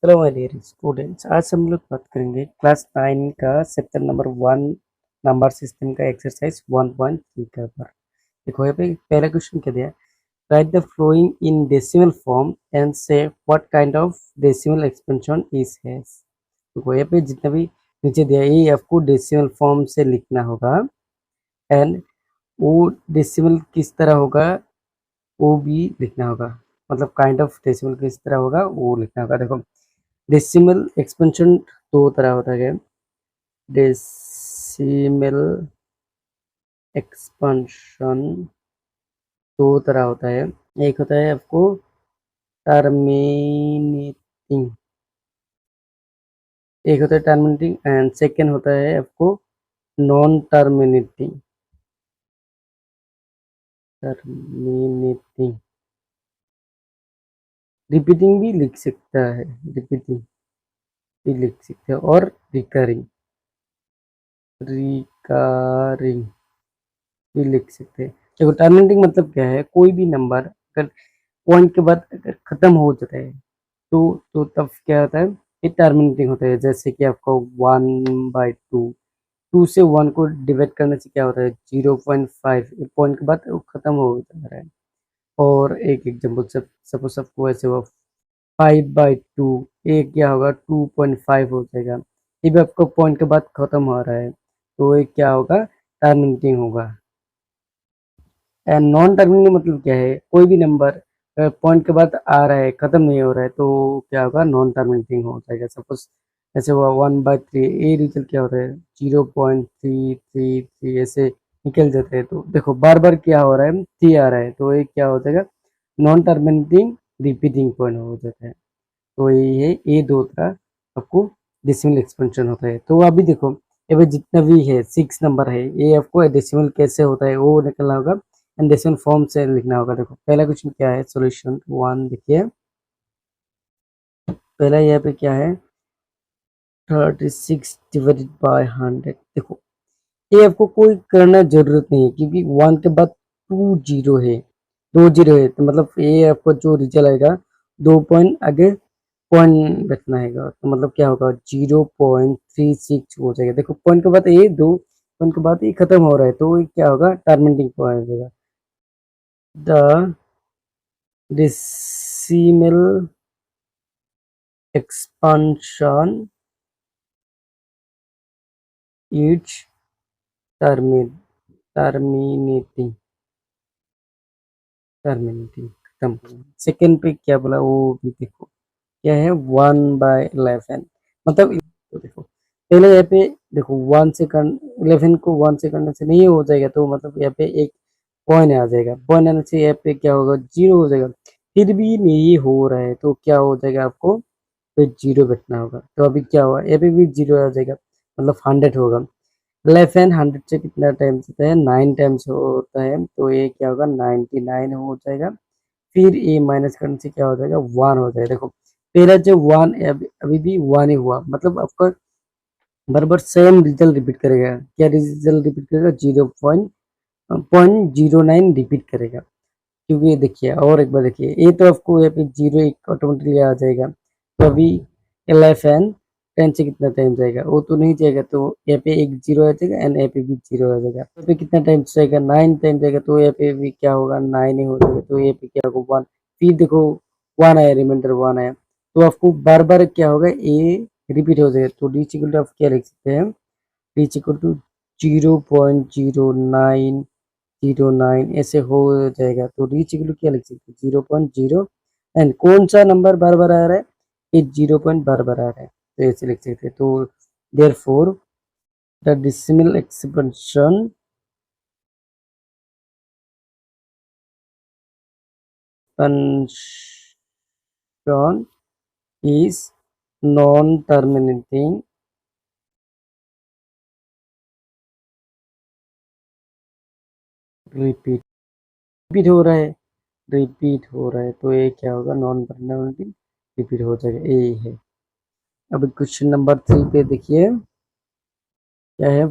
Hello my dear students, आज हम लोग बात करेंगे क्लास 9 का चैप्टर नंबर 1 नंबर सिस्टम का एक्सरसाइज 1.3 का ऊपर। देखो यहाँ पे पहला क्वेश्चन क्या दिया, write the following in decimal form and say what kind of decimal expansion is has. देखो यहाँ पे जितना भी नीचे दिया है ये आपको डेसिमल फॉर्म से लिखना होगा एंड वो डेसिमल किस तरह होगा वो भी लिखना होगा, मतलब काइंड ऑफ डेसिमल किस तरह होगा वो लिखना होगा। देखो डेसिमल एक्सपेंशन दो तरह होता है। डेसिमल एक्सपेंशन दो तरह होता है। एक होता है आपको टर्मिनेटिंग, एक होता है टर्मिनेटिंग एंड सेकेंड होता है आपको नॉन टर्मिनेटिंग। टर्मिनेटिंग रिपीटिंग भी लिख सकता है, रिपीटिंग भी लिख सकते हैं और रिकरिंग, रिकरिंग भी लिख सकते हैं। देखो टर्मिनेटिंग मतलब क्या है, कोई भी नंबर अगर पॉइंट के बाद अगर खत्म हो जाता है तो तब क्या होता है, ये टर्मिनेटिंग होता है। जैसे कि आपको 1/2, 2 से 1 को डिवाइड करने से क्या होता है 0.5, पॉइंट के बाद वो खत्म हो जा रहा है। और एक एग्जाम्पल सपोज आपको ऐसे हुआ 5/2, ये क्या होगा 2.5 हो जाएगा। ये भी आपको पॉइंट के बाद खत्म हो रहा है तो ये क्या होगा टर्मिनेटिंग होगा। एंड नॉन टर्मिनेटिंग मतलब क्या है, कोई भी नंबर पॉइंट के बाद आ रहा है खत्म नहीं हो रहा है तो क्या होगा नॉन टर्मिनेटिंग हो जाएगा। सपोज ऐसे हुआ 1/3, ये रिजल्ट क्या होता है 0.333 ऐसे निकल जाते हैं। तो देखो बार बार क्या हो रहा है 3 आ रहा है तो ये क्या हो जाएगा नॉन टर्मिनेटिंग रिपीटिंग पॉइंट हो जाता है। तो ये है, ये दो तरह आपको डेसिमल एक्सपेंशन होता है। तो अभी देखो ये भाई जितना भी है 6 नंबर है ये आपको डेसिमल कैसे होता है वो निकलना होगा एंड डेसिमल फॉर्म से लिखना होगा। देखो पहला क्वेश्चन क्या है, सॉल्यूशन 1 देखिए। पहला यहाँ पे क्या है 36 डिवाइडेड बाय 100। देखो ये आपको कोई करना जरूरत नहीं है क्योंकि 1 के बाद 2 जीरो है, 2 जीरो है तो मतलब ये आपको जो रिजल्ट आएगा 2 पॉइंट आगे पॉइंट बैठना है तो मतलब क्या होगा 0.36 हो जाएगा। देखो पॉइंट के बाद ये दो पॉइंट के बाद ये खत्म हो रहा है तो ये क्या होगा टर्मिनेटिंग पॉइंट होगा। The decimal expansion is terminating, terminating खत्म। सेकेंड पे क्या बोला वो भी देखो क्या है 1/11 मतलब तो देखो पहले यहाँ पे देखो 1 से कर 11 को 1 से करने से नहीं हो जाएगा तो मतलब यहाँ पे एक पॉइंट आ जाएगा, पॉइंट आने से यहाँ पे क्या होगा जीरो हो जाएगा। फिर भी नहीं हो रहा है तो क्या हो जाएगा आपको फिर जीरो बैठना होगा। तो अभी क्या हुआ यहाँ पे भी जीरो आ जाएगा मतलब 100 होगा। 11 100 से कितना टाइम्स होता है 9 टाइम्स होता है तो ये क्या होगा 99 हो जाएगा। फिर ये माइनस करने से क्या हो जाएगा 1 हो जाएगा। देखो पहला जो 1 अभी भी 1 ही हुआ मतलब आपका बराबर सेम रिजल्ट रिपीट करेगा। क्या रिजल्ट रिपीट करेगा 0.09 रिपीट करेगा। क्योंकि ये देखिए और एक बार देखिए ये तो आपको यहाँ पे जीरो एक ऑटोमेटिकली आ जाएगा। तो अभी 11 10 से कितना टाइम जाएगा वो तो नहीं जाएगा तो यहाँ पे एक जीरो आ जाएगा एंड यहाँ पे भी जीरो आ जाएगा। यहाँ पे कितना टाइम जाएगा 9 टाइम जाएगा तो यहाँ पे भी क्या होगा 9 ही हो जाएगा। तो यहाँ पे क्या होगा 1, फिर देखो 1 आया, रिमाइंडर 1 आया तो आपको बार बार क्या होगा ये रिपीट हो जाएगा। तो डी इक्वल टू आप क्या लिख सकते हैं डी इक्वल टू 0.0909 ऐसे हो जाएगा। तो रीच इक्वल क्या लिख सकते हैं 0.0 एंड कौन सा नंबर बार बार आ रहा है ये 0 पॉइंट बार बार आ रहा है तो ऐसे लिख सकते हैं। तो therefore the decimal expansion is non terminating repeat, repeat हो रहा है, रिपीट हो रहा है तो ये क्या होगा नॉन टर्मिनेटिंग रिपीट हो जाएगा, ये है। अब क्वेश्चन नंबर 3 पे देखिए क्या है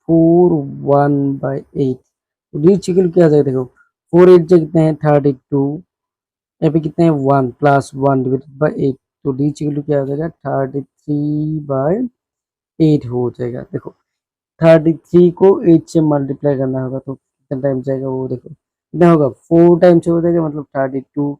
4 1/8। रीच इक्वल क्या आ जाएगा देखो 4 8 जो कितना है 32, यहाँ पे कितना है 1 + 1 डिवाइडेड बाई 8 तो डी इक्वल टू क्या हो जाएगा 33/8 हो जाएगा। देखो 33 को 8 से मल्टीप्लाई करना होगा तो कितना टाइम जाएगा वो देखो कितना होगा 4 टाइम्स हो जाएगा मतलब 32।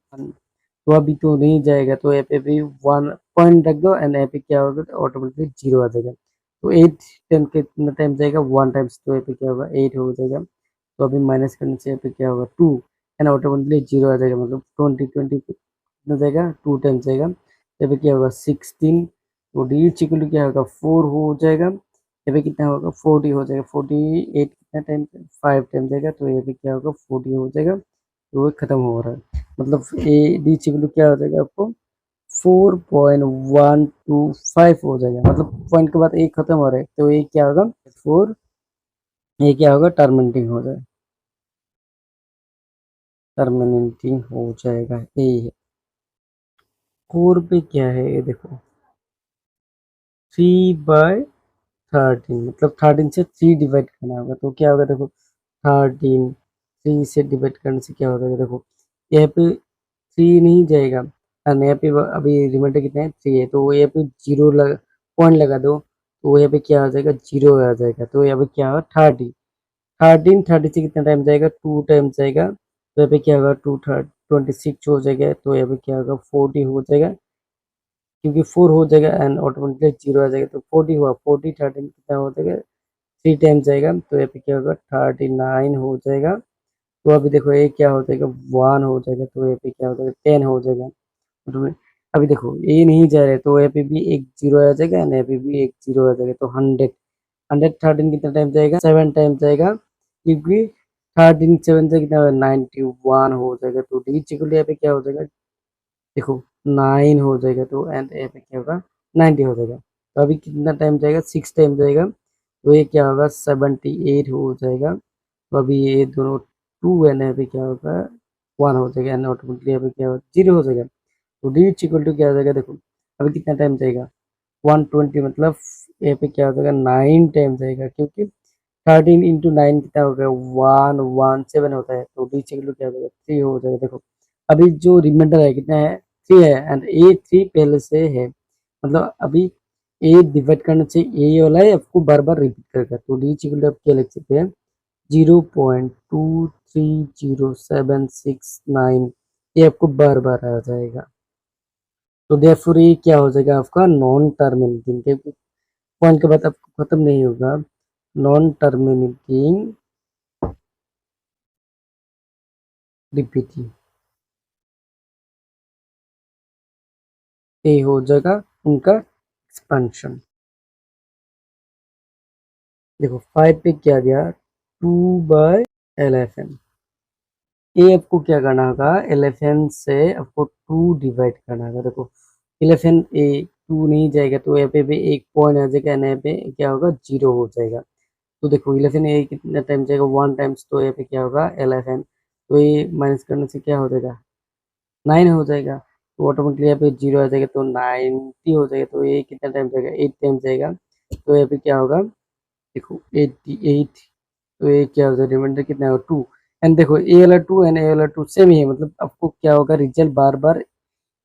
तो अभी तो नहीं जाएगा तो यहाँ पे भी 1 पॉइंट रख दो एंड यहाँ पे क्या होगा तो ऑटोमेटिकली 0 आ जाएगा। तो 8 टाइम कितना टाइम जाएगा 1 टाइम्स तो यहाँ पे क्या होगा 8 हो जाएगा। तो अभी माइनस करने से यहाँ पे क्या होगा 2 एंड ऑटोमेटिकली 0 आ जाएगा मतलब 20 कितना जाएगा 2 टाइम्स जाएगा। यहाँ पे क्या होगा 16 तो डी इक्वल टू क्या होगा 4 हो जाएगा। यहाँ पे कितना होगा 40 हो जाएगा 48 कितना टाइम 5 टाइम जाएगा तो यहाँ पे क्या होगा 40 हो जाएगा। तो वो खत्म हो रहा है मतलब ए डी इक्वल क्या हो जाएगा आपको 4.125 हो जाएगा मतलब पॉइंट के बाद एक खत्म हो रहा है तो ये क्या होगा 4 ये क्या होगा टर्मिनेटिंग हो जाएगा टर्मिनेटिंग हो जाएगा यही है। 4 पे क्या है ये देखो 3/13 मतलब 13 से 3 डिवाइड करना होगा तो क्या होगा देखो 13 3 से डिवाइड करने से क्या हो जाएगा देखो यहाँ पे 3 नहीं जाएगा एंड यहाँ पे अभी रिमाइंडर कितना है 3 है तो यहाँ पे 0 लगा पॉइंट लगा दो तो यहाँ पे क्या आ जाएगा 0 आ जाएगा तो यहाँ पे क्या होगा 30 से कितना टाइम जाएगा 2 टाइम जाएगा तो यहाँ पे क्या होगा 26 हो जाएगा तो यहाँ पे क्या होगा 40 हो जाएगा क्योंकि 4 हो जाएगा एंड ऑटोमेटिकली 0 आ जाएगा तो 40 हुआ 40 13 कितना हो जाएगा 3 टाइम जाएगा तो यहाँ पे क्या होगा 39 हो जाएगा। तो अभी देखो ये क्या हो जाएगा 1 हो जाएगा तो यहाँ पे क्या हो जाएगा 10 हो जाएगा। तो अभी देखो ये नहीं जा रहा है तो यहाँ पे भी एक 0 आ जाएगा एंड यहाँ पे भी एक 0 आ जाएगा तो 113 कितना टाइम जाएगा 7 टाइम जाएगा क्योंकि 13 7 से कितना 91 हो जाएगा तो डी इक्वल यहाँ पे क्या हो जाएगा देखो 9 हो जाएगा तो एंड यहाँ पे क्या होगा 90 हो जाएगा। तो अभी कितना टाइम जाएगा 6 टाइम जाएगा तो ये क्या होगा 78 हो जाएगा। तो अभी ये दोनों 2 एंड यहाँ पे क्या होगा 1 हो जाएगा एंड ऑटोमेटिकली यहाँ पे क्या होगा 0 हो जाएगा। तो डी इक्वल टू क्या हो जाएगा देखो अभी कितना टाइम जाएगा 120 मतलब यहाँ पे क्या हो जाएगा 9 टाइम जाएगा क्योंकि 13 × 9 कितना हो गया 117 होता है तो डी इक्वल टू क्या हो जाएगा 3 हो जाएगा। देखो अभी जो रिमाइंडर है कितना है 3 है एंड ए 3 पहले से है मतलब अभी ए डिवाइड करने से ए वाला है आपको बार बार रिपीट करेगा तो डी इक्वल टू आप क्या लिख सकते हैं 0.23076 9 ये आपको बार बार आ जाएगा। तो देयरफॉर ये क्या हो जाएगा आपका नॉन टर्मिनेटिंग क्योंकि पॉइंट के बाद आपको खत्म नहीं होगा नॉन टर्मिनेटिंग रिपीटिंग ये हो जाएगा उनका एक्सपेंशन। देखो 5 पे क्या दिया 2/11 ये आपको क्या करना होगा 11 से आपको 2 डिवाइड करना होगा। देखो 11 ए 2 नहीं जाएगा तो यहाँ पे भी एक पॉइंट आ जाएगा यहाँ पे क्या होगा 0 हो जाएगा। तो देखो 11 ए कितना टाइम जाएगा 1 टाइम्स तो यहाँ पे क्या होगा 11 तो ये माइनस करने से क्या हो जाएगा 9 हो जाएगा तो ऑटोमेटिकली यहाँ पे 0 आ जाएगा तो 90 हो जाएगा तो ये कितना टाइम जाएगा 8 टाइम जाएगा तो यहाँ पे क्या होगा देखो 88 तो ये क्या हो जाएगा रिमाइंडर कितना होगा 2 एंड देखो ए वाला 2 एंड ए वाला 2 सेम ही है मतलब आपको क्या होगा रिजल्ट बार बार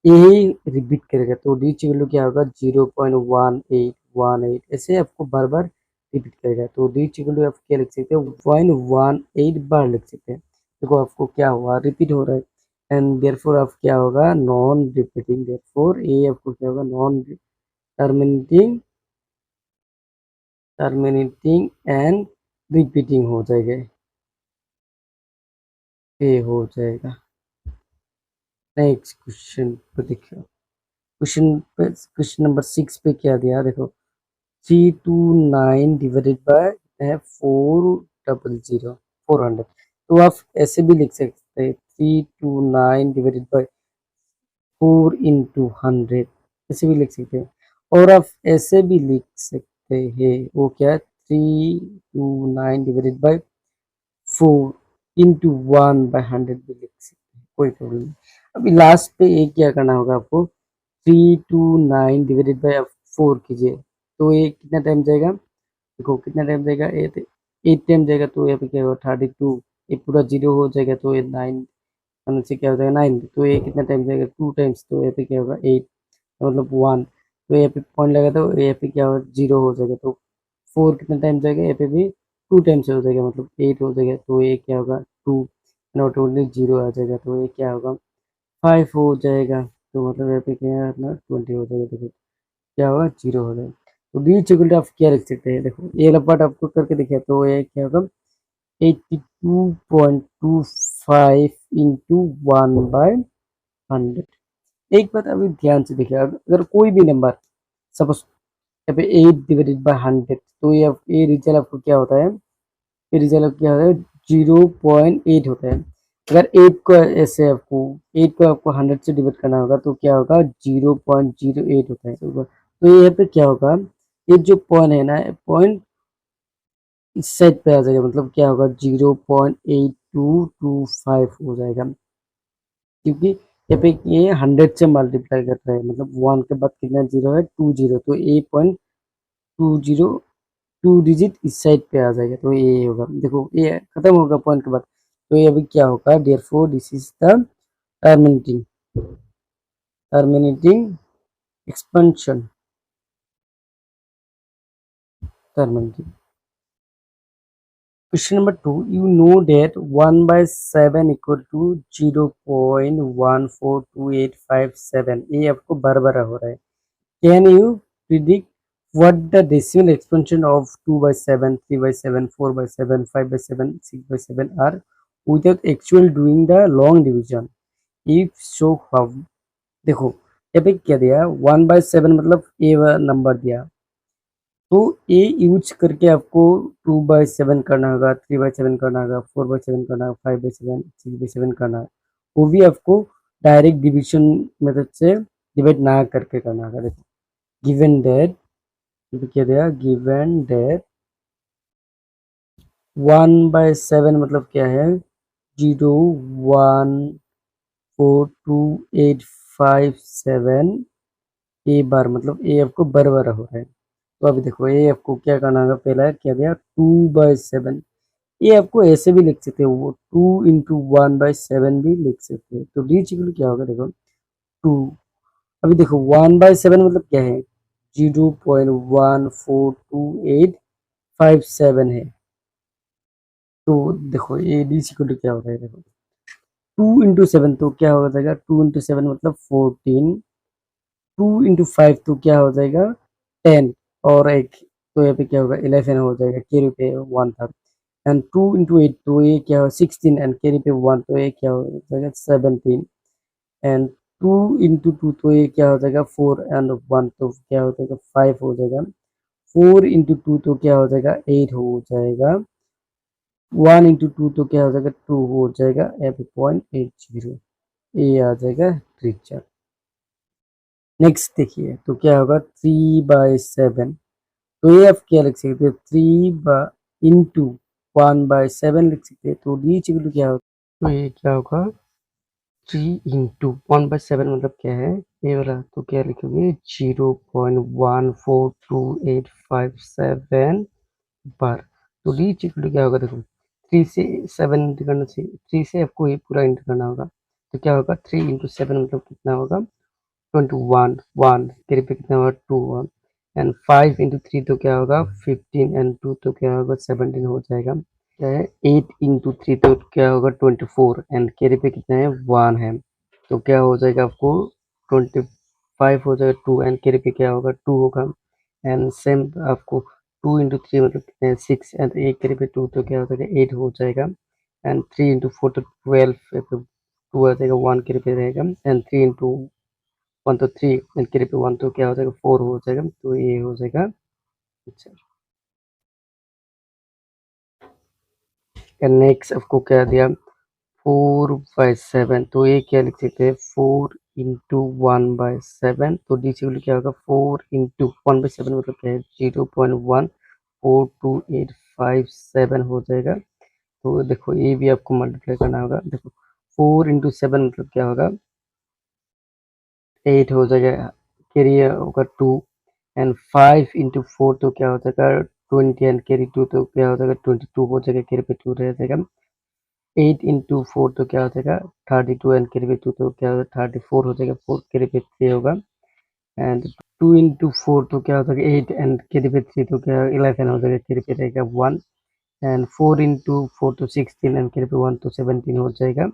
यही रिपीट करेगा तो डी वैल्यू क्या होगा 0.1818 ऐसे आपको बार बार रिपीट करेगा तो डी वैल्यू आप क्या लिख सकते हैं 118 बार लिख सकते हैं। देखो आपको क्या हुआ रिपीट हो रहा है एंड देयरफॉर आप क्या होगा नॉन रिपीटिंग देयरफॉर ये आपको क्या होगा non terminating terminating and repeating हो जाएगा ये हो जाएगा। नेक्स्ट क्वेश्चन पे देखिए क्वेश्चन नंबर 6 पे क्या दिया देखो 329 डिवाइडेड बाय है 400 तो आप ऐसे भी लिख सकते हैं 329 डिवाइडेड बाय 4 × 100 ऐसे भी लिख सकते हैं और आप ऐसे भी लिख सकते हैं वो क्या है 329 डिवाइडेड बाय 4 × 1/100 भी लिख सकते हैं कोई प्रॉब्लम नहीं। अभी लास्ट पे एक क्या करना होगा आपको 329 डिवाइडेड बाय 4 कीजिए तो ये कितना टाइम जाएगा देखो कितना टाइम जाएगा 8 टाइम जाएगा तो यहाँ पे क्या होगा 32 ये पूरा 0 हो जाएगा तो ये 9 से क्या हो जाएगा 9 तो ये कितना टाइम जाएगा 2 टाइम्स तो यहाँ पे क्या होगा 8 मतलब 1, तो यहाँ पे पॉइंट लगा तो यहाँ पे क्या हो 0 हो जाएगा, तो 4 कितना टाइम जाएगा, यहाँ पे भी 2 टाइम्स हो जाएगा, मतलब 8 हो जाएगा, तो ये क्या होगा 2 ऑटोमेटिक 0 आ जाएगा, तो ये क्या होगा 5 हो जाएगा, तो मतलब यहाँ पे क्या है अपना 20 हो जाएगा, देखो क्या होगा 0 हो जाएगा। तो डी इक्वल टू आप क्या लिख सकते हैं, देखो ये वाला पार्ट आपको करके दिखाया, तो ये क्या होगा 82.25 इंटू 1/100। एक बात अभी ध्यान से देखिए, अगर कोई भी नंबर सपोज यहाँ पे 8/100, तो ये रिजल्ट आपको क्या होता है, ये रिजल्ट क्या होता है 0.8 होता है। अगर 8 को ऐसे आपको 8 को आपको 100 से डिवाइड करना होगा तो क्या होगा 0.08 होता है। तो यहाँ पे क्या होगा, ये जो पॉइंट है ना, पॉइंट इस साइड पे आ जाएगा, मतलब क्या होगा 0.8225 हो जाएगा, क्योंकि यहाँ पे ये 100 से मल्टीप्लाई कर रहा है, मतलब 1 के बाद कितना जीरो है 20, तो ए पॉइंट 20 2 डिजिट इस साइड पे आ जाएगा, तो ये होगा, देखो ये खत्म होगा पॉइंट के बाद, तो ये अभी क्या होगा therefore this is the terminating terminating expansion terminating. Question number 2, you know that 1/7 equal to 0.142857, ये आपको बार बार हो रहा है। Can you predict what the decimal expansion of 2/7, 3/7, 4/7, 5/7, 6/7 are without actual doing the long division? If so, how? देखो यहाँ पे क्या दिया 1/7 मतलब ए नंबर दिया, तो ए यूज करके आपको 2/7 करना होगा, 3/7 करना होगा, 4/7 करना होगा, 5/7, 6/7 करना है, वो भी आपको डायरेक्ट डिविजन मेथड से डिवाइड ना करके करना होगा। देखो गिवन दैट, क्या दिया गिवन दैट 1/7 मतलब क्या है 0.142857 ए बार, मतलब ए आपको बार हो रहा है। तो अभी देखो ये आपको क्या करना होगा, पहला क्या दिया 2/7, ये आपको ऐसे भी लिख सकते हो, वो 2 × 1/7 भी लिख सकते हो, तो डी इक्वल क्या होगा देखो 2। अभी देखो 1/7 मतलब क्या है 0.142857 है, तो देखो ये डी इक्वल क्या होता है, देखो 2 × 7 तो क्या हो जाएगा 2 × 7 मतलब 14, 2 × 5 तो क्या हो जाएगा 10, और एक तो यहाँ पे क्या होगा 11 हो जाएगा, कैरी पे 1 था, एंड 2 × 8 तो ये क्या हो 16, एंड कैरी पे 1 तो ये क्या हो जाएगा 17, एंड 2 × 2 तो ये क्या हो जाएगा 4, एंड 1 तो क्या हो जाएगा 5 हो जाएगा, 4 × 2 तो क्या हो जाएगा 8 हो जाएगा, 1 × 2 तो क्या हो जाएगा 2 हो जाएगा, यहाँ पे 0.80 ये आ जाएगा त्रिज्या। नेक्स्ट देखिए तो क्या होगा 3/7, तो ये आप क्या लिख सकते हो 3/1/7 लिख सकते हैं, तो डी इक्वल क्या होगा, तो ये क्या होगा 3 × 1/7 मतलब क्या है ये वाला, तो क्या लिखोगे 0.142857 बार, तो डी इक्वल क्या होगा देखो 3 से 7 इंटू करना चाहिए, 3 से आपको ये पूरा इंटू करना होगा, तो क्या होगा 3 × 7 मतलब कितना होगा 21, 1 कैरी पे कितना होगा 2 1, एंड 5 × 3 तो क्या होगा 15, एंड 2 तो क्या होगा 17 हो जाएगा, क्या है 8 × 3 तो क्या होगा 24, एंड कैरी पे कितना है 1 है, तो क्या हो जाएगा आपको 25 हो जाएगा 2, एंड कैरी पे क्या होगा 2 होगा, एंड सेम आपको 2 × 3 मतलब कितना है 6, एंड 1 कैरी पे 2 तो क्या हो जाएगा 8 हो जाएगा, एंड 3 × 4 तो 12, तो 2 आ जाएगा 1 कैरी पे रहेगा, एंड 3 × 1 तो 3, एंड कैरी पे 1 तो क्या हो जाएगा 4 हो जाएगा, तो ये हो जाएगा अच्छा। नेक्स्ट आपको क्या दिया 4/7, तो ये क्या लिख सकते हैं 4 × 1/7, तो डी इक्वल क्या होगा 4 × 1/7 मतलब क्या है 0.142857 हो जाएगा, तो देखो ये भी आपको मल्टीप्लाई करना होगा, देखो 4 × 7 मतलब क्या होगा 8 हो जाएगा, कैरी होगा 2, एंड 5 × 4 तो क्या हो जाएगा 20, एंड कैरी 2 तो क्या हो जाएगा 22 हो जाएगा, कैरी पे 2 रह जाएगा, 8 × 4 तो क्या हो जाएगा 32, एंड कैरी पे 2 तो क्या होगा 34 हो जाएगा, 4 कैरी पे 3 होगा, एंड 2 इंटू 4 तो क्या हो जाएगा 8 एंड कैरी पे 3 तो क्या 11 हो जाएगा, कैरी पे रहेगा 1 एंड 4 इंटू 4 तो 16 एंड कैरी पे 1 तो 17 हो जाएगा।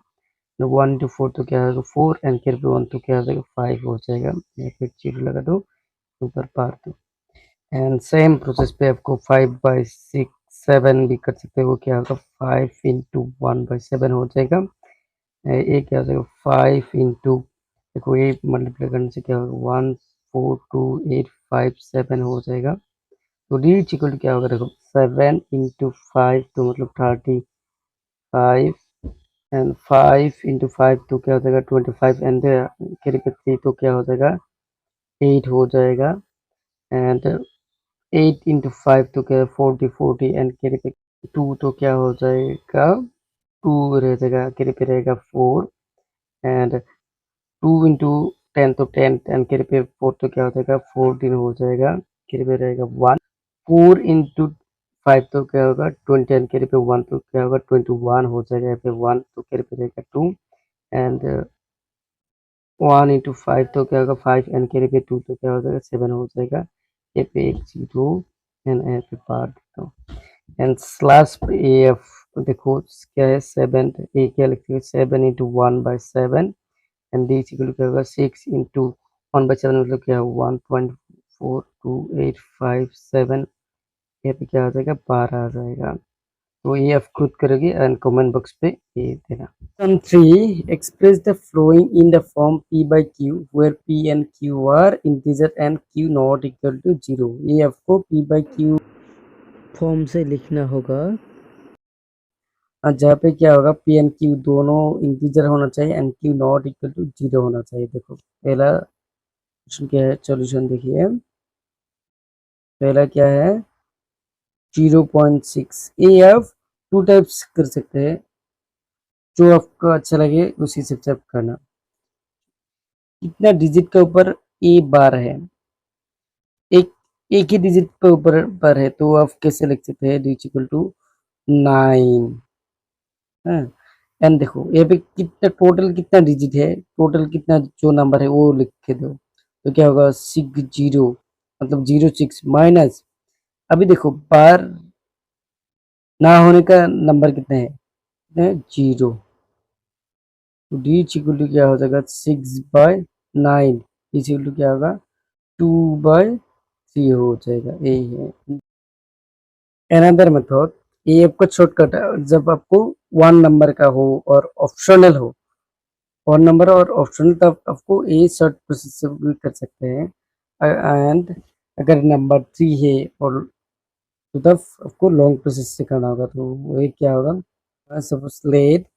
1 इंटू 4 तो क्या होगा 4 एंड कैरी पे 1 तो क्या हो जाएगा 5 हो जाएगा। या फिर 0 लगा दो, ऊपर पार दो एंड सेम प्रोसेस पे आपको 5/6 7 भी कर सकते हो। वो क्या होगा 5 इंटू 1/7 हो जाएगा। ये क्या हो जाएगा 5 इंटू, देखो ये मल्टीप्लाई करने से क्या होगा 1 4 2 8 5 7 हो जाएगा। तो डी इक्वल टू क्या होगा, देखो 7 इंटू 5 तो मतलब 35 एंड 5 इंटू 5 तो क्या हो जाएगा 25 एंड कैरी पे 3 तो क्या हो जाएगा 8 हो जाएगा एंड 8 इंटू 5 तो क्या 40 एंड कैरी पे 2 तो क्या हो जाएगा 2 रह जाएगा, कैरी पे रहेगा 4 एंड 2 इंटू 10 तो 10 एंड कैरी पे 4 तो क्या हो जाएगा 14 हो जाएगा, कैरी पे रहेगा 1। 4 इंटू 5 तो क्या होगा 20 एंड कैरी पे 1 तो क्या होगा 21 हो जाएगा, यहाँ पे 1 तो कैरी पे रहेगा 2 एंड 1 इंटू 5 तो क्या होगा 5 एंड कैरी पे 2 तो क्या हो जाएगा 7 हो जाएगा। यहाँ पे एक 0 एंड यहाँ पे पार देता हूँ एंड स्लैश ए एफ देखो क्या है 7, ए क्या लिखते हैं 7 इंटू 1/7 एंड डी इक्वल क्या होगा 6 इंटू 1/7 मतलब क्या होगा 1.42857। यहाँ पे क्या आ जाएगा 12 आ जाएगा। तो ये आप खुद करोगे एंड कमेंट बॉक्स पे ये देना। Sum 3 express the following in the form p by q where p and q are integer and q not equal to 0। ये आपको p by q फॉर्म से लिखना होगा जहाँ पे क्या होगा पी एंड क्यू दोनों इंटीजर होना चाहिए and q not equal to 0 होना चाहिए। देखो पहला क्वेश्चन क्या है, सॉल्यूशन देखिए। पहला क्या है 0.6। ये आप टू टाइप्स कर सकते हैं, जो आपको अच्छा लगे उसी से आप करना। कितना डिजिट के ऊपर ए बार है, एक एक ही डिजिट के ऊपर पर है, तो आप कैसे लिख सकते हैं डी इक्वल टू 9 है। एंड देखो यहाँ पे कितना टोटल कितना डिजिट है, टोटल कितना जो नंबर है वो लिख के दो। तो क्या होगा 60 मतलब 06 माइनस, अभी देखो बार ना होने का नंबर कितना है 0। तो डी इक्वल टू क्या हो जाएगा 6/9 इक्वल टू क्या होगा 2/3 हो जाएगा। यही है अनदर मेथड। ये आपका शॉर्टकट है, जब आपको वन नंबर का हो और ऑप्शनल हो, वन नंबर और ऑप्शनल, तब आपको ये शॉर्ट प्रोसेस से भी कर सकते हैं। एंड अगर नंबर 3 है और तो तब आपको लॉन्ग प्रोसेस से करना होगा। तो वो क्या होगा सपोज लेट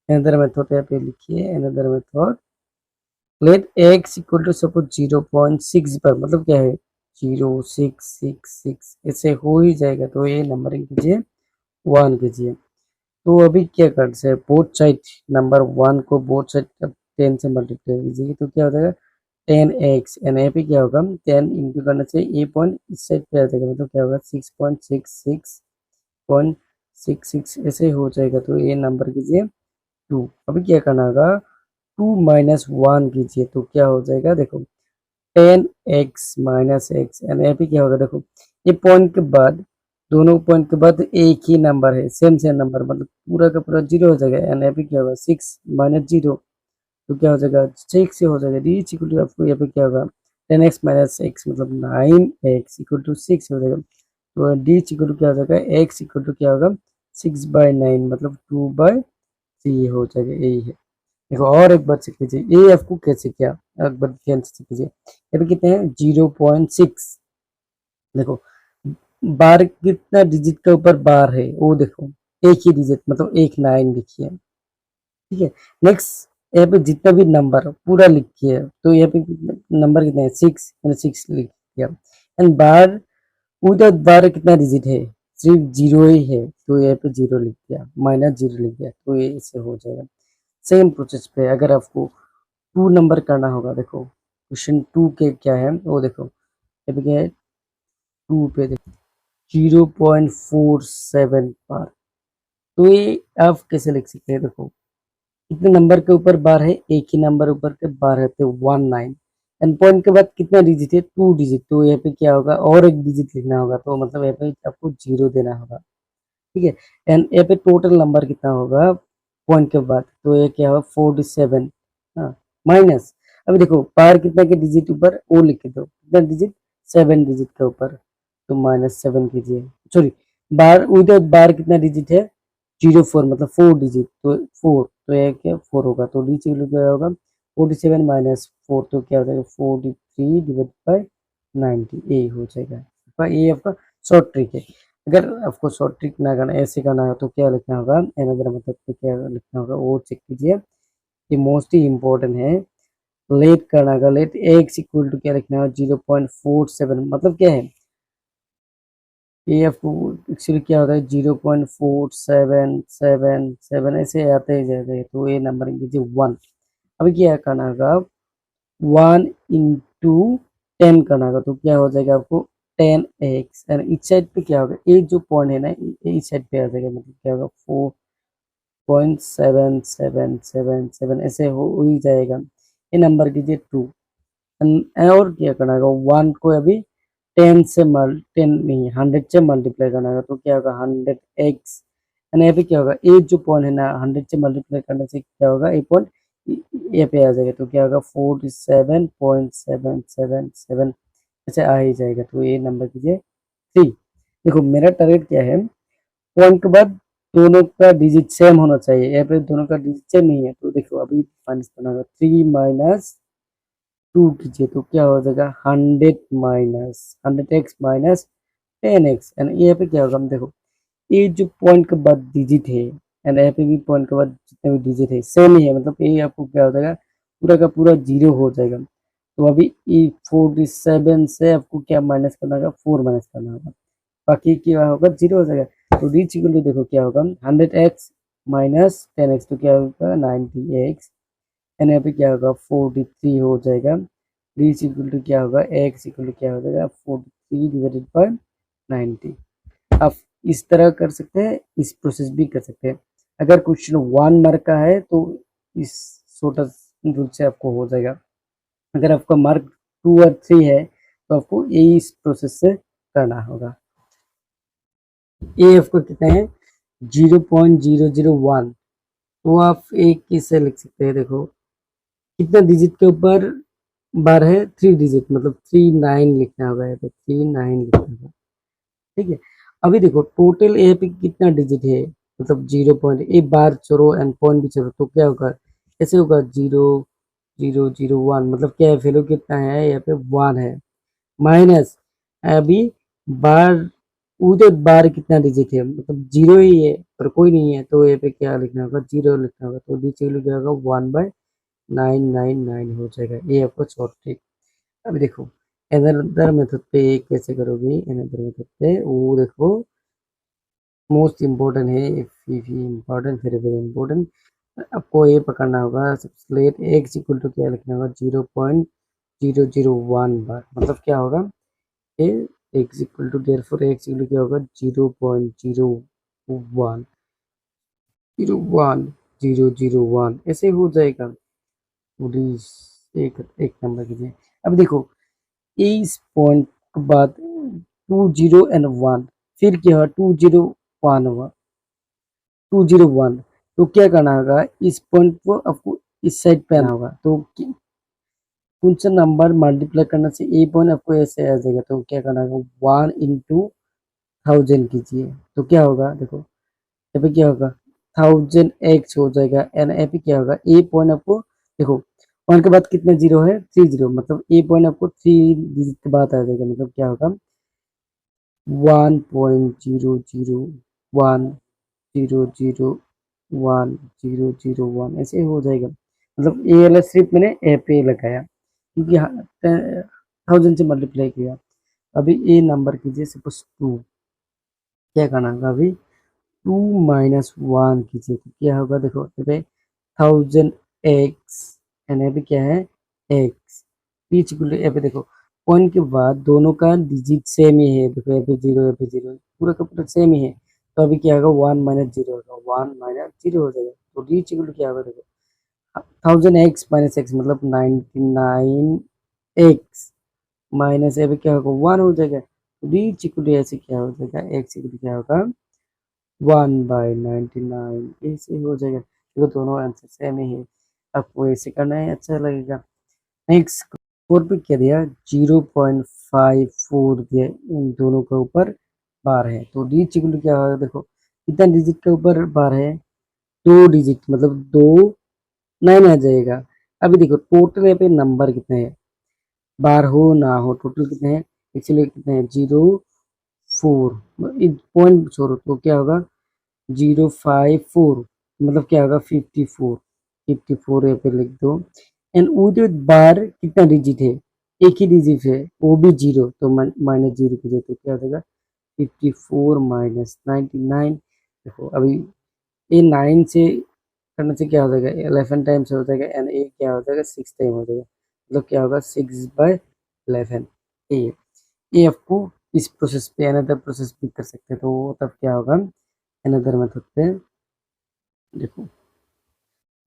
अनदर मेथड यहाँ पे लिखिए, another method let x equal to suppose 0.6 पर मतलब क्या है 0666 ऐसे हो ही जाएगा। तो ये नंबरिंग कीजिए 1 कीजिए। तो अभी क्या कर से बोथ साइड नंबर 1 को बोथ साइड 10 से मल्टीप्लाई कीजिए तो क्या हो जाएगा 10x एंड यहाँ पे क्या होगा 10 इंटू करने से ए पॉइंट इस साइड पे आ जाएगा, मतलब क्या होगा 6.66 ऐसे हो जाएगा। तो ये नंबर कीजिए 2। अभी क्या करना होगा 2 माइनस 1 कीजिए तो क्या हो जाएगा देखो 10x माइनस एक्स एंड यहाँ पे क्या होगा देखो ये पॉइंट के बाद दोनों पॉइंट के बाद एक ही नंबर है, सेम सेम नंबर, मतलब पूरा का पूरा 0 हो जाएगा एंड यहाँ पे क्या होगा 6 माइनस 0 तो क्या हो जाएगा 6 से हो जाएगा। डी इक्वल टू आपको यहाँ पे क्या होगा 10x माइनस एक्स मतलब 9x इक्वल टू 6 हो जाएगा। तो डी इक्वल टू क्या हो जाएगा x इक्वल टू क्या होगा 6/9 मतलब 2/3 हो जाएगा। यही है। देखो और एक बार चेक कीजिए ये आपको कैसे किया, एक बार ध्यान से चेक कीजिए। यहाँ पे कितने हैं 0.6। देखो बार कितना डिजिट के ऊपर बार है वो देखो एक ही डिजिट मतलब एक 9 लिखिए, ठीक है। नेक्स्ट यहाँ पे जितना भी नंबर पूरा लिखिए, तो यहाँ पे नंबर कितने हैं 6 मैंने 6 लिख दिया एंड बार उधर बार कितना डिजिट है सिर्फ 0 ही है, तो यहाँ पे 0 लिख दिया माइनस 0 लिख दिया तो ये इससे हो जाएगा। सेम प्रोसेस पे अगर आपको 2 नंबर करना होगा, देखो क्वेश्चन 2 के क्या है वो देखो यहाँ पे क्या है 2 पे देखो 0.47 पर। तो ये आप कैसे लिख सकते हैं, देखो कितने नंबर के ऊपर बार है एक ही नंबर ऊपर के बार है तो 19 एंड पॉइंट के बाद कितना डिजिट है, 2 डिजिट, तो यहाँ पे क्या होगा और एक डिजिट लिखना होगा, तो मतलब यहाँ पे आपको 0 देना होगा, ठीक है। एंड यहाँ पे टोटल नंबर कितना होगा पॉइंट के बाद, तो ये क्या होगा 47, हाँ, माइनस, अभी देखो बार कितना के डिजिट ऊपर वो लिख के दो, कितना डिजिट 7 डिजिट के ऊपर, तो -7 कीजिए, सॉरी बार विदाउट बार कितना डिजिट है 04, मतलब 4 डिजिट, तो 4, तो ये क्या 4 होगा, तो डी वैल्यू क्या होगा 47 माइनस 4, तो क्या हो जाएगा 43 डिवाइड बाय 90, ये हो जाएगा आपका, ये आपका शॉर्ट ट्रिक है। अगर आपको शॉर्ट ट्रिक ना करना ऐसे करना है तो क्या लिखना होगा, अनदर मतलब पे क्या लिखना होगा वो चेक कीजिए, ये मोस्ट ही इम्पोर्टेंट है। लेट करना होगा, लेट एक्स इक्वल टू क्या लिखना है 0.47, मतलब क्या है ये आपको एक्चुअली क्या होता है 0.4777 ऐसे आते ही जाते हैं, तो ये नंबर कीजिए 1। अभी क्या करना होगा 1 इंटू 10 करना होगा, तो क्या हो जाएगा आपको 10x, एंड इस साइड पे क्या होगा ये जो पॉइंट है ना ये इस साइड पे आ जाएगा, मतलब क्या होगा 4.7777 ऐसे हो ही जाएगा। ये नंबर कीजिए 2, और क्या करना होगा 1 को अभी 10 से 10 नहीं 100 से मल्टीप्लाई करना होगा, तो क्या होगा 100x, एंड यहाँ पे क्या होगा ये जो पॉइंट है ना 100 से मल्टीप्लाई करने से क्या होगा ये पॉइंट ये पे आ जाएगा, तो क्या होगा 47.777 ऐसे आ ही जाएगा, तो ये नंबर कीजिए 3। देखो मेरा टारगेट क्या है, पॉइंट के बाद दोनों का डिजिट सेम होना चाहिए, यहाँ पे दोनों का डिजिट सेम नहीं है, तो देखो अभी माइनस करना होगा 3 माइनस 2 कीजिए, तो क्या हो जाएगा 100 एक्स माइनस 10x, एंड यहाँ पे क्या होगा हम देखो ये जो पॉइंट के बाद डिजिट है एंड यहाँ पे भी पॉइंट के बाद जितने भी डिजिट है सेम ही है, मतलब ये आपको क्या हो जाएगा पूरा का पूरा 0 हो जाएगा, तो अभी ये 47 से आपको क्या माइनस करना होगा 4 माइनस करना होगा, बाकी क्या होगा 0 हो जाएगा, तो रीच इक्वल टू देखो क्या होगा 100x माइनस 10x, तो क्या होगा 90x, एंड यहाँ पे क्या होगा 43 हो जाएगा, रीच इक्वल टू क्या होगा x इक्वल टू क्या हो जाएगा 43 डिवाइडेड बाय 90। आप इस तरह कर सकते हैं, इस प्रोसेस भी कर सकते हैं। अगर क्वेश्चन 1 मार्क का है तो इस छोटा रूल से आपको हो जाएगा, अगर आपका मार्क 2 और 3 है तो आपको यही इस प्रोसेस से करना होगा। ये आपको कितना है 0.001, तो आप एक किससे लिख सकते हैं, देखो कितना डिजिट के ऊपर बार है 3 डिजिट, मतलब 39 लिखना होगा, तो 39 लिखना होगा, ठीक है। अभी देखो टोटल ए पे कितना डिजिट है, मतलब 0.1 बार छोड़ो एंड पॉइंट भी छोड़ो, तो क्या होगा ऐसे होगा 0.001, मतलब क्या है वैल्यू कितना है यहाँ पे 1 है, माइनस अभी बार उधर बार कितना डिजिट है, मतलब 0 ही है पर कोई नहीं है, तो यहाँ पे क्या लिखना होगा 0 लिखना होगा, तो नीचे क्या होगा 1/999 हो जाएगा, ये आपको शॉर्ट ट्रिक। अभी देखो अनदर मेथड पे कैसे करोगे, अनदर मेथड पे वो देखो मोस्ट इम्पोर्टेंट है, इम्पोर्टेंट वेरी वेरी इम्पोर्टेंट, आपको ये पकड़ना होगा सबसे लेट एक्स इक्वल टू क्या लिखना होगा 0.001 बार, मतलब क्या होगा ये x equal to therefore x equal to क्या होगा 0.01001 ऐसे हो जाएगा, पूरी एक एक नंबर कीजिए। अब देखो इस पॉइंट के बाद 2 0 और 1, फिर क्या हुआ 2 0 1 हुआ 2 0 1, तो क्या करना होगा इस पॉइंट को आपको इस साइड पे आना होगा, तो कौन सा नंबर मल्टीप्लाई करने से ए पॉइंट आपको ऐसे आ जाएगा, तो क्या करना होगा 1 इंटू 1000 कीजिए, तो क्या होगा देखो यहाँ पे क्या होगा 1000x हो जाएगा, एंड यहाँ पे क्या होगा ए पॉइंट आपको देखो 1 के बाद कितने जीरो है 3 जीरो, मतलब ए पॉइंट आपको 3 डिजिट के बाद आ जाएगा, मतलब क्या होगा 1.001 ऐसे हो जाएगा, मतलब ए वाला सिर्फ मैंने ए पे लगाया क्योंकि 1000 से मल्टीप्लाई किया। अभी ए नंबर कीजिए सपोज 2, क्या करना होगा अभी 2 - 1 कीजिए, तो क्या होगा देखो यहाँ पे 1000x एंड यहाँ पे क्या है x, बीच यहाँ पे देखो पॉइंट के बाद दोनों का डिजिट सेम ही है, देखो यहाँ पे 0 यहाँ पे 0 पूरा का पूरा सेम ही है, तो अभी क्या होगा 1 - 0 होगा 1 - 0 हो जाएगा, तो डी इक्वल टू क्या होगा देखो 1000x - x मतलब 99 एक्स माइनस ए पे क्या होगा 1 हो जाएगा। डी इक्वल ऐसे क्या हो जाएगा एक्स इक्वल क्या होगा 1/99 ऐसे हो जाएगा। देखो दोनों आंसर सेम ही है, आपको ऐसे करना है अच्छा लगेगा। नेक्स्ट फोर पे क्या दिया 0.54 दिया, इन दोनों के ऊपर बार है तो डी इक्वल क्या होगा देखो कितना डिजिट के ऊपर बार है 2 डिजिट मतलब 2 9 आ जाएगा। अभी देखो टोटल यहाँ पे नंबर कितने हैं बार हो ना हो टोटल कितने हैं एक्चुअली कितने हैं 0 4 पॉइंट छोड़ो तो क्या होगा 054 मतलब क्या होगा 54 यहाँ पे लिख दो। एंड वो बार कितना डिजिट है एक ही डिजिट है वो भी जीरो तो माइनस जीरो कीजिए तो क्या हो जाएगा 54 माइनस 99। देखो अभी ये 9 से करने से क्या हो जाएगा 11 टाइम्स हो जाएगा एंड ए क्या हो जाएगा 6 टाइम हो जाएगा मतलब क्या होगा 6/11। ये आपको इस प्रोसेस पे अनदर प्रोसेस भी कर सकते हैं तो तब क्या होगा अनदर मेथड पे देखो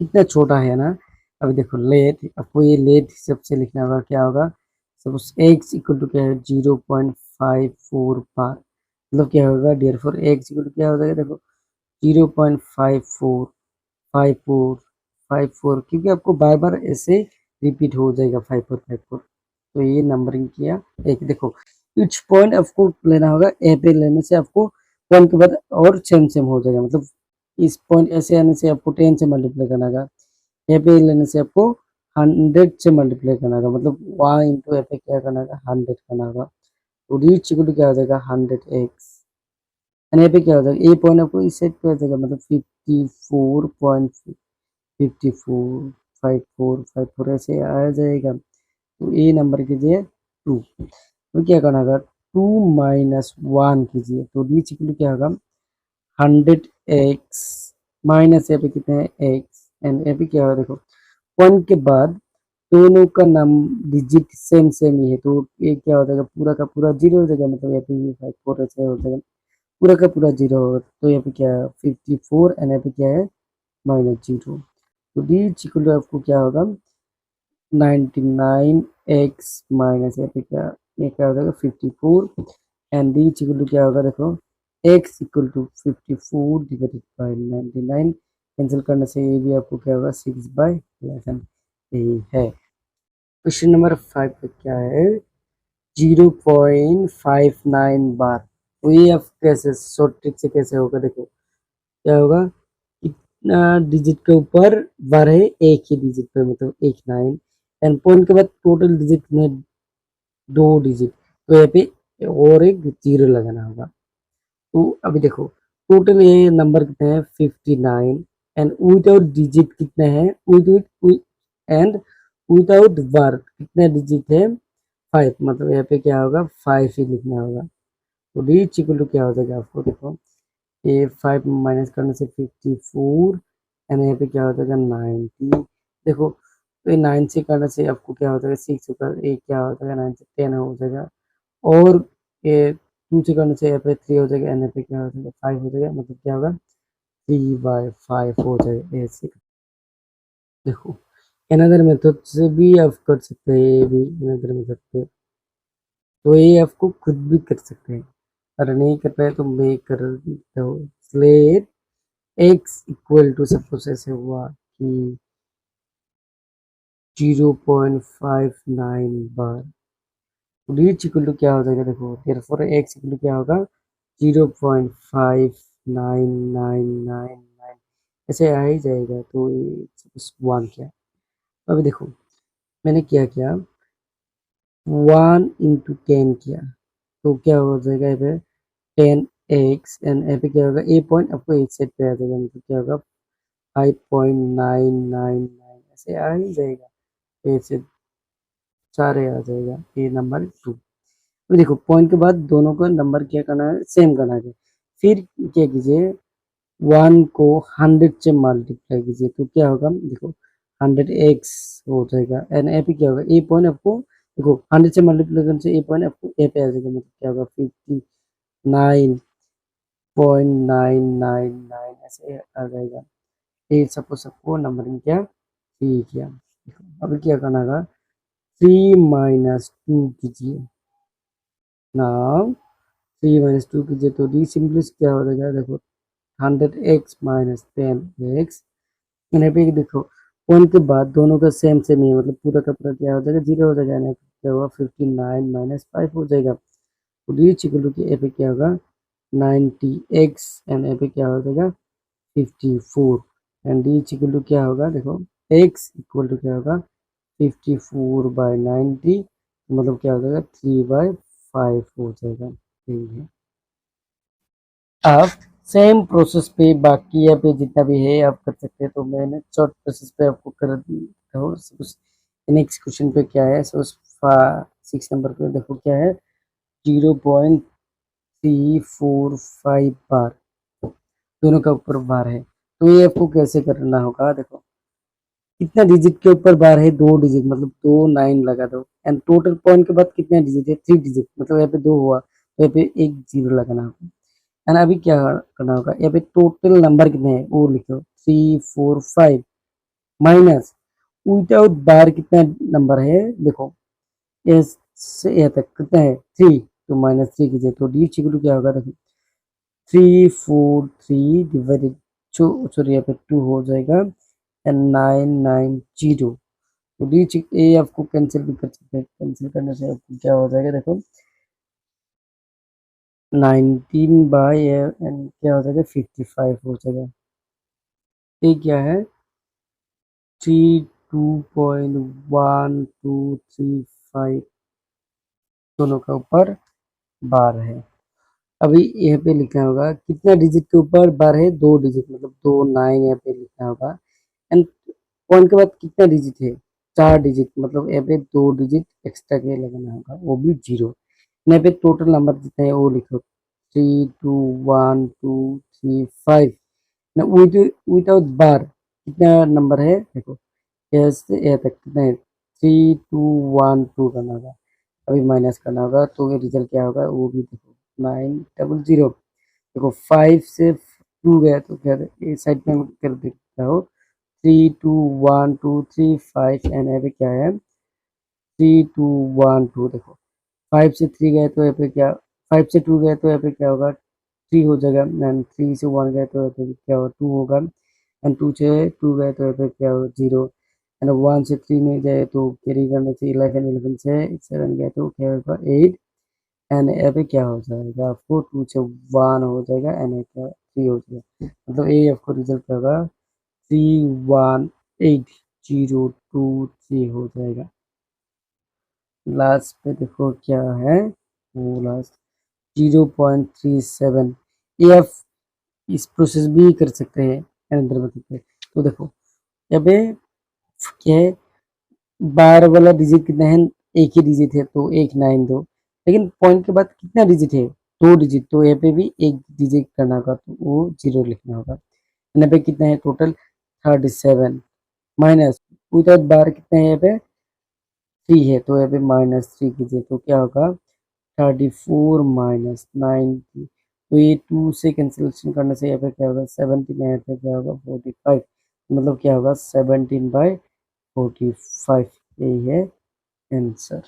कितना छोटा है ना। अभी देखो लेट आपको ये लेट सबसे लिखना होगा क्या होगा सपोज एक्स इक्वल टू क्या है 0.54 बार मतलब क्या होगा therefore x equal to क्या हो जाएगा देखो 0.54 क्योंकि आपको बार बार ऐसे रिपीट हो जाएगा 54 तो ये नंबरिंग किया एक देखो इच पॉइंट आपको लेना होगा ए पे लेने से आपको पॉइंट के बाद और सेम हो जाएगा मतलब इस पॉइंट ऐसे आने से आपको 10 से मल्टीप्लाई करना होगा ए पे लेने से आपको 100 से मल्टीप्लाई करना होगा मतलब 1 ए पे क्या करना होगा 100 करना होगा तो रीच इक्वल टू क्या हो जाएगा 100x एंड ए पे क्या हो जाएगा ए पॉइंट आपको इस साइड पे हो जाएगा मतलब 54.54 ऐसे आ जाएगा तो ए नंबर कीजिए 2 तो क्या करना होगा 2 - 1 कीजिए तो रीच इक्वल टू क्या होगा 100x माइनस यहाँ पे कितने हैं x एंड यहाँ पे क्या होगा देखो पॉइंट के बाद दोनों का नाम डिजिट सेम ही है तो ये क्या हो जाएगा पूरा का पूरा जीरो हो जाएगा मतलब यहाँ पे 54 ऐसे हो जाएगा पूरा का पूरा जीरो होगा तो यहाँ पे क्या है 54 एंड यहाँ पे क्या है -0 तो डी इक्वल टू आपको क्या होगा 99x माइनस यहाँ पे क्या ये क्या हो जाएगा 54 एंड डी इक्वल टू क्या होगा देखो x equal to 54 divided by 99 cancel करने से ये भी आपको क्या होगा 6/11 यही है। क्वेश्चन नंबर 5 पे क्या है 0.59 बार तो ये आप कैसे शॉर्ट ट्रिक से कैसे होगा देखो क्या होगा कितना डिजिट के ऊपर बार है एक ही डिजिट पे मतलब 9 एंड पॉइंट के बाद टोटल डिजिट में 2 डिजिट तो यहाँ पे और एक जीरो लगाना होगा तो अभी देखो टोटल ये नंबर कितने हैं 59 एंड विदाउट डिजिट कितने हैं विदाउट एंड विदाउट बार कितने डिजिट है 5 मतलब यहाँ पे क्या होगा 5 ही लिखना होगा तो डी इक्वल टू क्या हो जाएगा आपको देखो ये 5 माइनस करने से 54 एंड यहाँ पे क्या हो जाएगा 90 देखो तो ये 9 से करने से आपको क्या हो जाएगा 6 होगा ये क्या हो जाएगा 9 से 10 हो जाएगा और ये 2 से करने से यहाँ पे 3 हो जाएगा एंड यहाँ पे क्या हो जाएगा 5 हो जाएगा मतलब क्या होगा 3/5 हो जाएगा ऐसे देखो अनदर मेथड से भी आप कर सकते हैं ये भी अनदर मेथड पे तो ये आपको खुद भी कर सकते हैं अगर नहीं कर पाए तो मैं कर देता हूँ इसलिए एक्स इक्वल टू सपोज ऐसे हुआ कि 0.59 बार रीच इक्वल टू क्या हो जाएगा देखो देयरफॉर एक्स इक्वल टू क्या होगा 0.59999 ऐसे आ ही जाएगा तो ये सपोज 1 क्या अभी देखो मैंने क्या किया 1 × 10 किया तो क्या हो जाएगा यहाँ पे 10x एंड यहाँ पे क्या होगा ए पॉइंट आपको एक साइड पे आ जाएगा मतलब क्या होगा 5.999 ऐसे आ ही जाएगा ऐसे सारे आ जाएगा ये नंबर 2 अभी देखो पॉइंट के बाद दोनों को नंबर क्या करना है सेम करना है फिर क्या कीजिए 1 को 100 से मल्टीप्लाई कीजिए तो क्या होगा देखो 100x हो जाएगा एंड ए पे क्या होगा ए पॉइंट आपको देखो 100 से मल्टीप्लाई करने से ए पॉइंट आपको ए पे आ जाएगा मतलब क्या होगा 59.999 ऐसे आ जाएगा ये सपोज आपको नंबरिंग क्या ठीक है देखो अभी क्या करना होगा 3 - 2 कीजिए। नाउ 3 - 2 कीजिए तो डी सिंपलेस्ट क्या हो जाएगा, देखो 100x - 10x। यहाँ पे देखो 1 के बाद दोनों का सेम सेम ही है, मतलब पूरा का पूरा क्या हो जाएगा, 0 हो जाएगा। यहाँ पे क्या होगा, 59 - 5 हो जाएगा। तो डी इक्वल टू यहाँ पे क्या होगा, 90x एंड यहाँ पे क्या हो जाएगा 54 एंड डी इक्वल टू क्या होगा, देखो x इक्वल टू क्या होगा 54/90, मतलब क्या हो जाएगा 3/5 हो जाएगा। ठीक है, आप सेम प्रोसेस पे बाकी यहाँ पे जितना भी है आप कर सकते हैं। तो मैंने शॉर्ट प्रोसेस पे आपको कर दिया हूँ। नेक्स्ट क्वेश्चन पे क्या है, सो 6 नंबर पे देखो क्या है, 0.345 बार, दोनों का ऊपर बार है। तो ये आपको कैसे करना होगा, देखो कितना डिजिट के ऊपर बार है, 2 डिजिट, मतलब 2 9 लगा दो एंड टोटल पॉइंट के बाद कितना डिजिट है, 3 डिजिट, मतलब यहाँ पे 2 हुआ तो यहाँ पे एक 0 लगाना होगा। एंड अभी क्या करना होगा, यहाँ पे टोटल नंबर कितने हैं वो लिखो 345 माइनस विदाउट बार कितना नंबर है, देखो एस से यहाँ तक कितना है 3, तो -3 कीजिए तो डी इक्वल टू क्या होगा, देखो 343 डिवाइडेड, सॉरी यहाँ पे 2 हो जाएगा एंड 990। तो डी ए आपको कैंसिल भी कर सकते हैं, कैंसिल करने से आपको क्या हो जाएगा, देखो 19 एंड क्या हो जाएगा 55 हो जाएगा। ये क्या है 32.1235, दोनों का ऊपर बार है। अभी यहाँ पे लिखना होगा कितना डिजिट के ऊपर बार है, 2 डिजिट, मतलब 2 9 यहाँ पे लिखना होगा एंड पॉइंट के बाद कितना डिजिट है, 4 डिजिट, मतलब यहाँ पे 2 डिजिट एक्स्ट्रा के लगाना होगा, वो भी 0। यहाँ पे टोटल नंबर जितना है वो लिखो 321235 ना, विदाउट बार कितना नंबर है, देखो यस ये तक कितना है 3212 करना होगा। अभी माइनस करना होगा तो ये रिजल्ट क्या होगा, वो भी देखो 900। देखो 5 से 2 गया तो क्या ये साइड में कर देता हूँ, 321235 एंड यहाँ पे क्या है 3212। देखो 5 से 3 गए तो यहाँ पे क्या, 5 से 2 गए तो यहाँ पे क्या होगा 3 हो जाएगा एंड 3 से 1 गए तो यहाँ पे क्या होगा 2 होगा एंड 2 से 2 गए तो यहाँ पे क्या होगा 0 एंड 1 से 3 नहीं गए तो कैरी करने से 11, 11 से 7 गए तो क्या होगा 8 एंड यहाँ पे क्या हो जाएगा आपको 2 से 1 हो जाएगा एंड यहाँ पे 3 हो जाएगा, मतलब ये आपको रिजल्ट क्या होगा 318,023 हो जाएगा। लास्ट पे देखो क्या है, वो लास्ट 0.37, ये आप इस प्रोसेस भी कर सकते हैं अंदर बताते हैं। तो देखो यहाँ पे क्या है, 12 वाला डिजिट कितना है, एक ही डिजिट है तो 192, लेकिन पॉइंट के बाद कितना डिजिट है, 2 डिजिट, तो यहाँ पे भी एक डिजिट करना होगा तो वो 0 लिखना होगा। यहाँ पे कितना है टोटल 37 माइनस विदाउट बार कितना है, यहाँ पे 3 है तो यहाँ पे -3 कीजिए तो क्या होगा 34 - 90, तो ये 2 से कैंसिलेशन करने से यहाँ पे क्या होगा 17, यहाँ पे क्या होगा 45, मतलब क्या होगा 17/45, यही है आंसर।